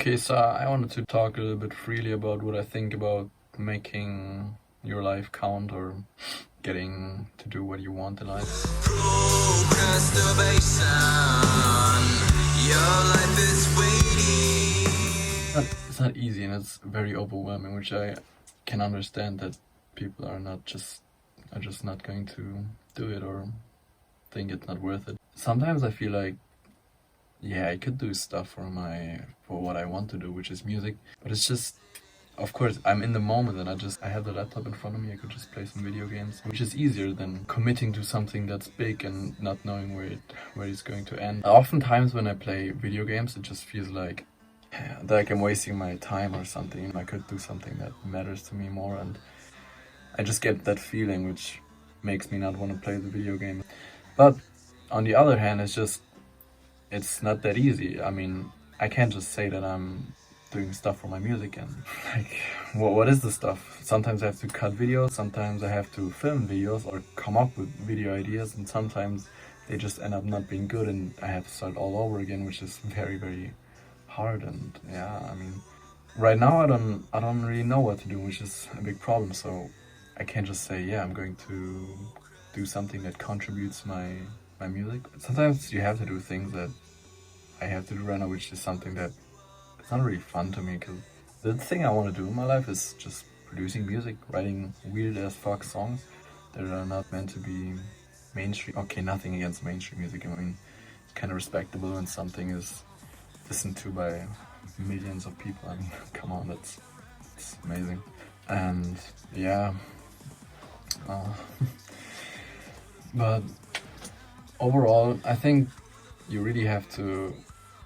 Okay, so I wanted to talk a little bit freely about what I think about making your life count or getting to do what you want in life. Procrastination, your life is waiting. It's not easy and it's very overwhelming, which I can understand that people are just not going to do it or think it's not worth it. Sometimes I feel like I could do stuff for what I want to do, which is music, but it's just, of course, I'm in the moment and I have the laptop in front of me. I could just play some video games, which is easier than committing to something that's big and not knowing where it's going to end. Oftentimes when I play video games, it just feels like I'm wasting my time or something. I could do something that matters to me more, and I just get that feeling which makes me not want to play the video game. But on the other hand, it's not that easy. I mean, I can't just say that I'm doing stuff for my music and like, what is the stuff? Sometimes I have to cut videos, sometimes I have to film videos or come up with video ideas, and sometimes they just end up not being good and I have to start all over again, which is very, very hard. And I mean, right now I don't really know what to do, which is a big problem. So I can't just say, I'm going to do something that contributes my music. Sometimes you have to do things that I have to do right now, which is something that it's not really fun to me, because the thing I want to do in my life is just producing music, writing weird as fuck songs that are not meant to be mainstream. Okay, nothing against mainstream music. I mean, it's kind of respectable when something is listened to by millions of people. I mean, come on, it's amazing. And uh, but overall, I think you really have to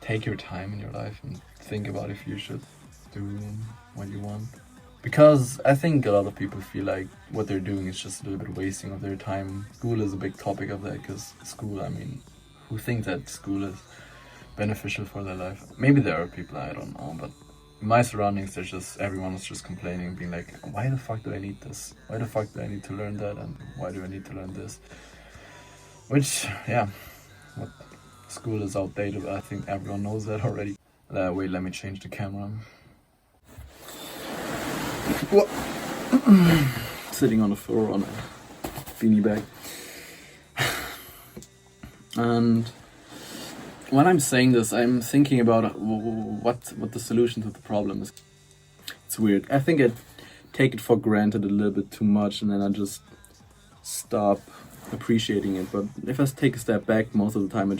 take your time in your life and think about if you should do what you want. Because I think a lot of people feel like what they're doing is just a little bit wasting of their time. School is a big topic of that, because school, I mean, who thinks that school is beneficial for their life? Maybe there are people, I don't know, but in my surroundings, everyone is just complaining, being like, why the fuck do I need this? Why the fuck do I need to learn that? And why do I need to learn this? Which, what school is outdated. I think everyone knows that already. Wait, let me change the camera. Sitting on the floor on a beanie bag. And when I'm saying this, I'm thinking about what the solution to the problem is. It's weird. I think I take it for granted a little bit too much, and then I just stop appreciating it. But if I take a step back, most of the time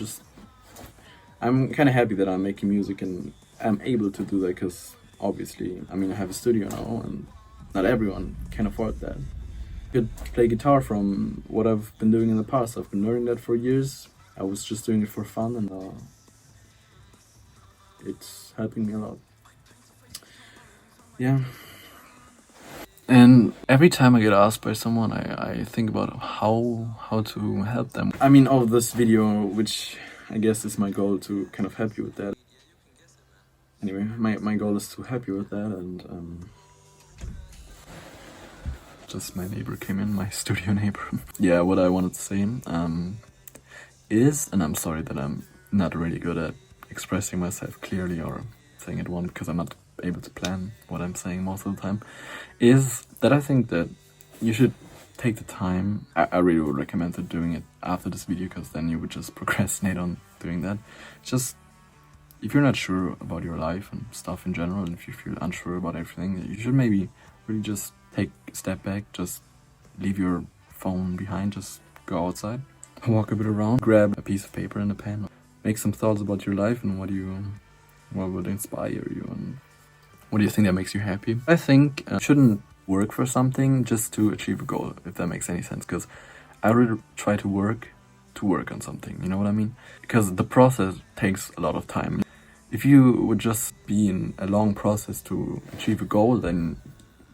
I'm kind of happy that I'm making music and I'm able to do that, because obviously, I mean, I have a studio now and not everyone can afford that. I could play guitar from what I've been doing in the past. I've been learning that for years. I was just doing it for fun, and it's helping me a lot. Yeah. And every time I get asked by someone, I think about how to help them. I mean, all this video, which I guess is my goal, to kind of help you with that. Anyway, my goal is to help you with that, and just my neighbor came in, my studio neighbor. What I wanted to say is, and I'm sorry that I'm not really good at expressing myself clearly or saying it one, because I'm not able to plan what I'm saying most of the time, is that I think that you should take the time. I really would recommend doing it after this video, because then you would just procrastinate on doing that. Just, if you're not sure about your life and stuff in general, and if you feel unsure about everything, you should maybe really just take a step back, just leave your phone behind, just go outside, walk a bit around, grab a piece of paper and a pen, make some thoughts about your life and what would inspire you, and what do you think that makes you happy. I think you shouldn't work for something just to achieve a goal, if that makes any sense, because I really try to work on something, you know what I mean? Because the process takes a lot of time. If you would just be in a long process to achieve a goal, then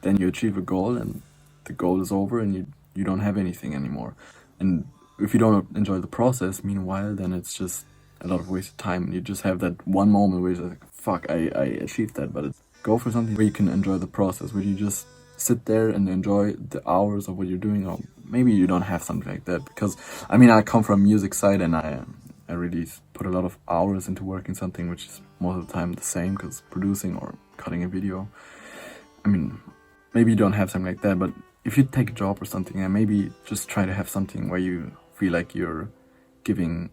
you achieve a goal and the goal is over and you don't have anything anymore. And if you don't enjoy the process, meanwhile, then it's just a lot of wasted time, and you just have that one moment where you're like, fuck, I achieved that. But go for something where you can enjoy the process, where you just sit there and enjoy the hours of what you're doing. Or maybe you don't have something like that, because I mean, I come from music side, and I I really put a lot of hours into working something, which is most of the time the same, because producing or cutting a video, I mean, maybe you don't have something like that, but if you take a job or something, and maybe just try to have something where you feel like you're giving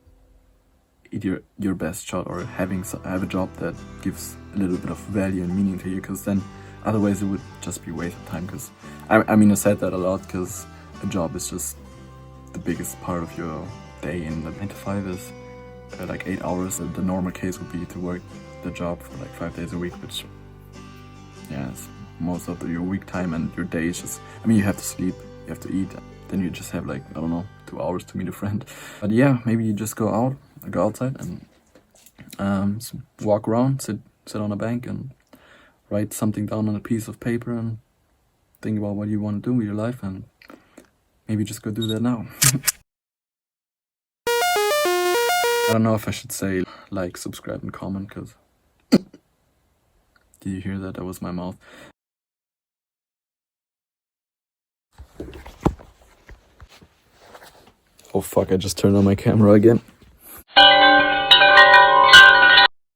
it your best shot, or have a job that gives a little bit of value and meaning to you, because then otherwise it would just be waste of time. Because I mean, I said that a lot, because a job is just the biggest part of your day, and the 9 to 5 is like 8 hours. The normal case would be to work the job for like 5 days a week, which, yeah, it's most of your week time, and your day is just, I mean, you have to sleep, you have to eat, then you just have like, I don't know, 2 hours to meet a friend. But yeah, maybe you just go outside and walk around, sit on a bank and write something down on a piece of paper and think about what you want to do with your life, and maybe just go do that now. I don't know if I should say like, subscribe, and comment, because did you hear that? That was my mouth. Oh fuck, I just turned on my camera again.